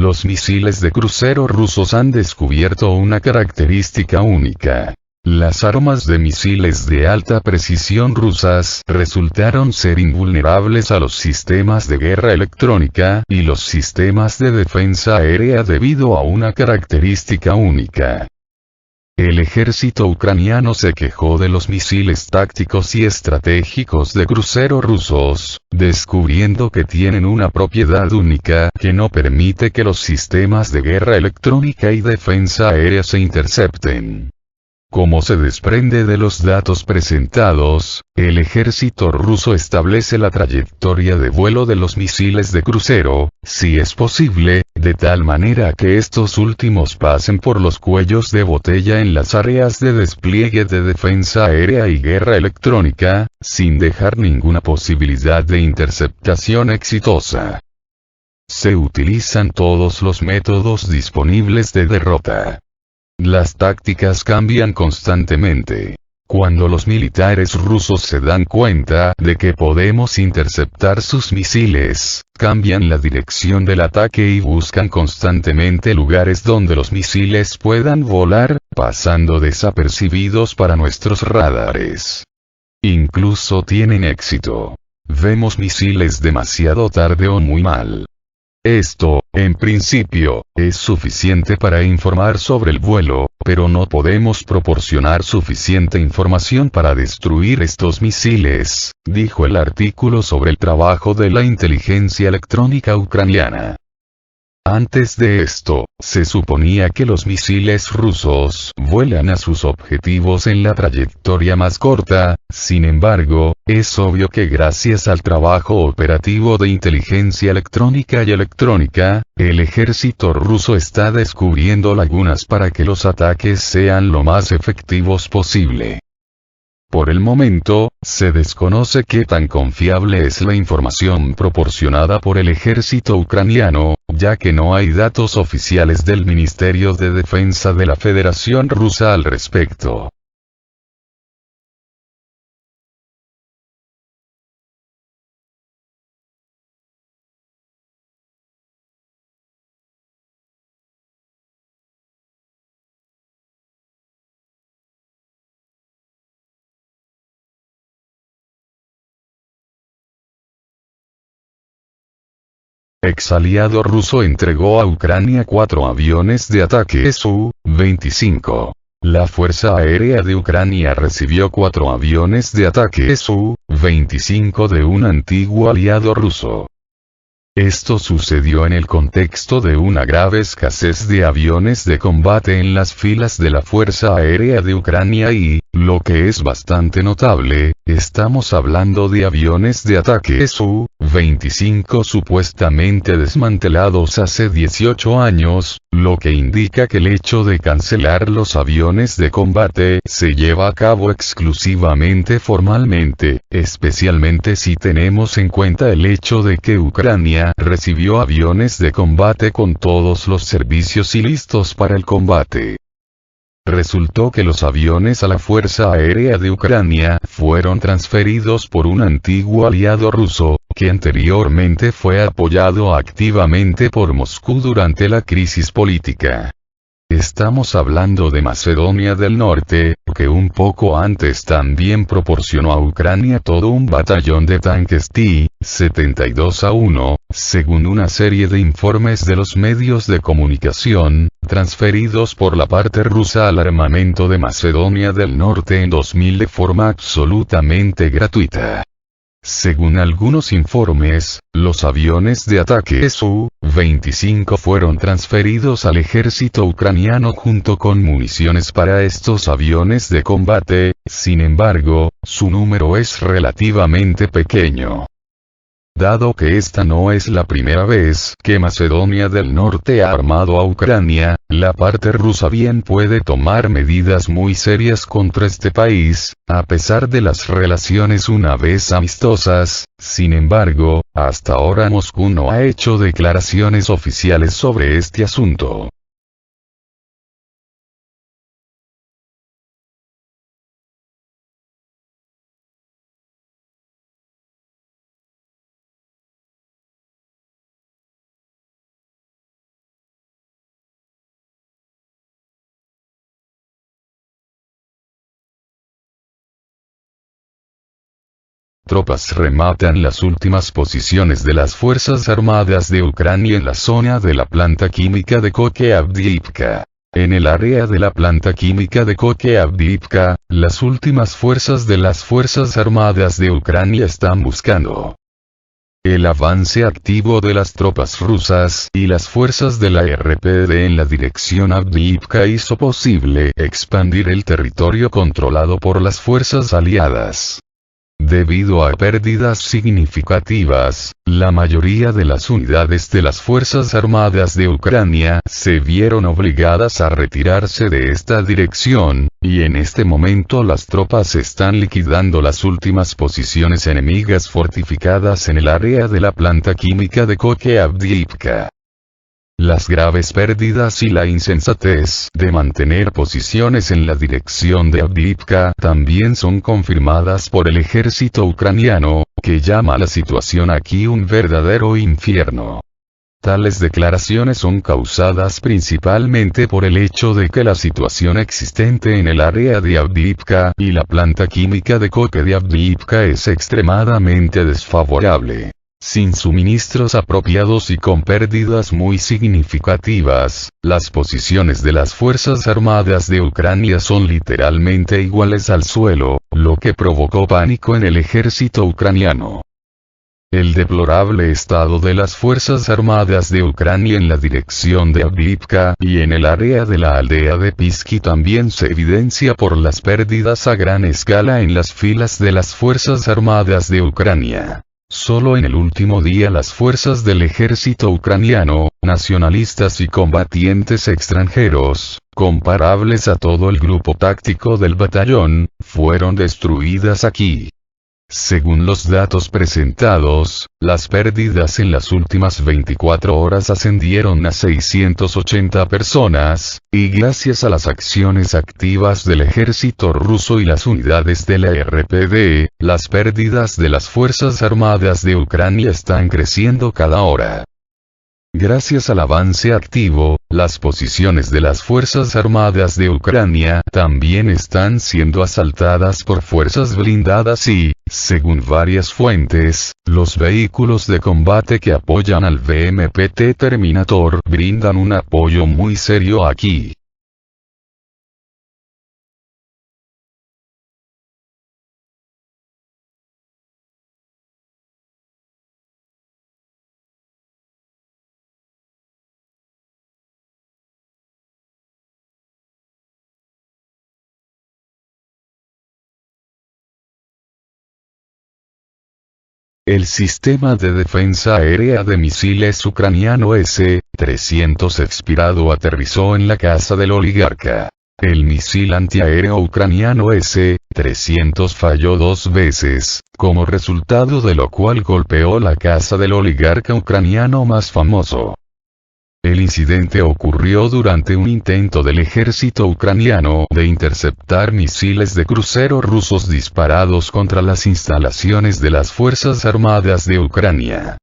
los misiles de crucero rusos han descubierto una característica única. Las armas de misiles de alta precisión rusas resultaron ser invulnerables a los sistemas de guerra electrónica y los sistemas de defensa aérea debido a una característica única. El ejército ucraniano se quejó de los misiles tácticos y estratégicos de crucero rusos, descubriendo que tienen una propiedad única que no permite que los sistemas de guerra electrónica y defensa aérea se intercepten. Como se desprende de los datos presentados, el ejército ruso establece la trayectoria de vuelo de los misiles de crucero, si es posible, de tal manera que estos últimos pasen por los cuellos de botella en las áreas de despliegue de defensa aérea y guerra electrónica, sin dejar ninguna posibilidad de interceptación exitosa. Se utilizan todos los métodos disponibles de derrota. Las tácticas cambian constantemente. Cuando los militares rusos se dan cuenta de que podemos interceptar sus misiles, cambian la dirección del ataque y buscan constantemente lugares donde los misiles puedan volar, pasando desapercibidos para nuestros radares. Incluso tienen éxito. Vemos misiles demasiado tarde o muy mal. Esto, en principio, es suficiente para informar sobre el vuelo, pero no podemos proporcionar suficiente información para destruir estos misiles, dijo el artículo sobre el trabajo de la inteligencia electrónica ucraniana. Antes de esto, se suponía que los misiles rusos vuelan a sus objetivos en la trayectoria más corta. Sin embargo, es obvio que gracias al trabajo operativo de inteligencia electrónica y electrónica, el ejército ruso está descubriendo lagunas para que los ataques sean lo más efectivos posible. Por el momento, se desconoce qué tan confiable es la información proporcionada por el ejército ucraniano, ya que no hay datos oficiales del Ministerio de Defensa de la Federación Rusa al respecto. Exaliado ruso entregó a Ucrania 4 aviones de ataque Su-25. La Fuerza Aérea de Ucrania recibió 4 aviones de ataque Su-25 de un antiguo aliado ruso. Esto sucedió en el contexto de una grave escasez de aviones de combate en las filas de la Fuerza Aérea de Ucrania y, lo que es bastante notable, estamos hablando de aviones de ataque Su-25 supuestamente desmantelados hace 18 años, lo que indica que el hecho de cancelar los aviones de combate se lleva a cabo exclusivamente formalmente, especialmente si tenemos en cuenta el hecho de que Ucrania recibió aviones de combate con todos los servicios y listos para el combate. Resultó que los aviones a la Fuerza Aérea de Ucrania fueron transferidos por un antiguo aliado ruso, que anteriormente fue apoyado activamente por Moscú durante la crisis política. Estamos hablando de Macedonia del Norte, que un poco antes también proporcionó a Ucrania todo un batallón de tanques T-72A1, según una serie de informes de los medios de comunicación, transferidos por la parte rusa al armamento de Macedonia del Norte en 2000 de forma absolutamente gratuita. Según algunos informes, los aviones de ataque Su-25 fueron transferidos al ejército ucraniano junto con municiones para estos aviones de combate. Sin embargo, su número es relativamente pequeño. Dado que esta no es la primera vez que Macedonia del Norte ha armado a Ucrania, la parte rusa bien puede tomar medidas muy serias contra este país, a pesar de las relaciones una vez amistosas. Sin embargo, hasta ahora Moscú no ha hecho declaraciones oficiales sobre este asunto. tropas rematan las últimas posiciones de las Fuerzas Armadas de Ucrania en la zona de la planta química de Koke-Avdiivka. En el área de la planta química de Koke-Avdiivka, las últimas fuerzas de las Fuerzas Armadas de Ucrania están buscando el avance activo de las tropas rusas y las fuerzas de la RPD en la dirección Avdiivka hizo posible expandir el territorio controlado por las fuerzas aliadas. Debido a pérdidas significativas, la mayoría de las unidades de las Fuerzas Armadas de Ucrania se vieron obligadas a retirarse de esta dirección, y en este momento las tropas están liquidando las últimas posiciones enemigas fortificadas en el área de la planta química de Koke-Avdiivka. Las graves pérdidas y la insensatez de mantener posiciones en la dirección de Avdiivka también son confirmadas por el ejército ucraniano, que llama a la situación aquí un verdadero infierno. Tales declaraciones son causadas principalmente por el hecho de que la situación existente en el área de Avdiivka y la planta química de Koke-Avdiivka es extremadamente desfavorable. Sin suministros apropiados y con pérdidas muy significativas, las posiciones de las Fuerzas Armadas de Ucrania son literalmente iguales al suelo, lo que provocó pánico en el ejército ucraniano. El deplorable estado de las Fuerzas Armadas de Ucrania en la dirección de Avdiivka y en el área de la aldea de Pisky también se evidencia por las pérdidas a gran escala en las filas de las Fuerzas Armadas de Ucrania. Solo en el último día las fuerzas del ejército ucraniano, nacionalistas y combatientes extranjeros, comparables a todo el grupo táctico del batallón, fueron destruidas aquí. Según los datos presentados, las pérdidas en las últimas 24 horas ascendieron a 680 personas, y gracias a las acciones activas del ejército ruso y las unidades de la RPD, las pérdidas de las Fuerzas Armadas de Ucrania están creciendo cada hora. Gracias al avance activo, las posiciones de las Fuerzas Armadas de Ucrania también están siendo asaltadas por fuerzas blindadas y, según varias fuentes, los vehículos de combate que apoyan al VMPT Terminator brindan un apoyo muy serio aquí. El sistema de defensa aérea de misiles ucraniano S-300 expirado aterrizó en la casa del oligarca. El misil antiaéreo ucraniano S-300 falló 2 veces, como resultado de lo cual golpeó la casa del oligarca ucraniano más famoso. El incidente ocurrió durante un intento del ejército ucraniano de interceptar misiles de crucero rusos disparados contra las instalaciones de las Fuerzas Armadas de Ucrania.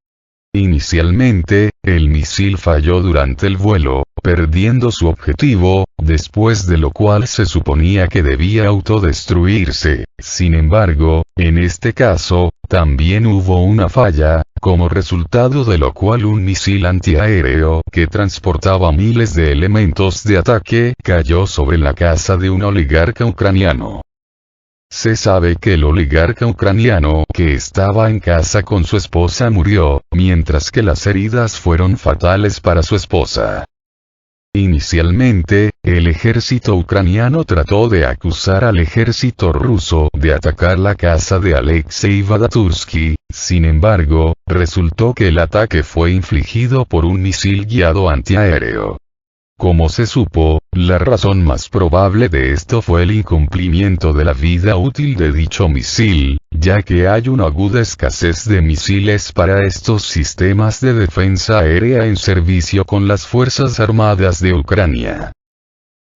Inicialmente, el misil falló durante el vuelo, perdiendo su objetivo, después de lo cual se suponía que debía autodestruirse. Sin embargo, en este caso, también hubo una falla, como resultado de lo cual un misil antiaéreo que transportaba miles de elementos de ataque cayó sobre la casa de un oligarca ucraniano. Se sabe que el oligarca ucraniano que estaba en casa con su esposa murió, mientras que las heridas fueron fatales para su esposa. Inicialmente, el ejército ucraniano trató de acusar al ejército ruso de atacar la casa de Alexei Vadatursky, sin embargo, resultó que el ataque fue infligido por un misil guiado antiaéreo. Como se supo, la razón más probable de esto fue el incumplimiento de la vida útil de dicho misil, ya que hay una aguda escasez de misiles para estos sistemas de defensa aérea en servicio con las Fuerzas Armadas de Ucrania.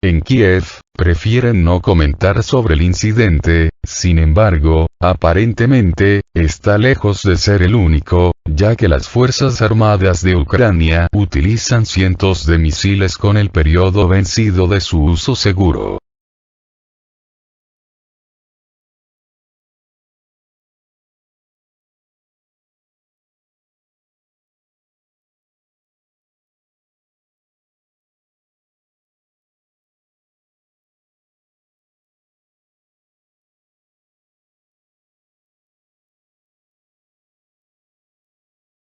En Kiev, prefieren no comentar sobre el incidente, sin embargo, aparentemente, está lejos de ser el único, ya que las Fuerzas Armadas de Ucrania utilizan cientos de misiles con el periodo vencido de su uso seguro.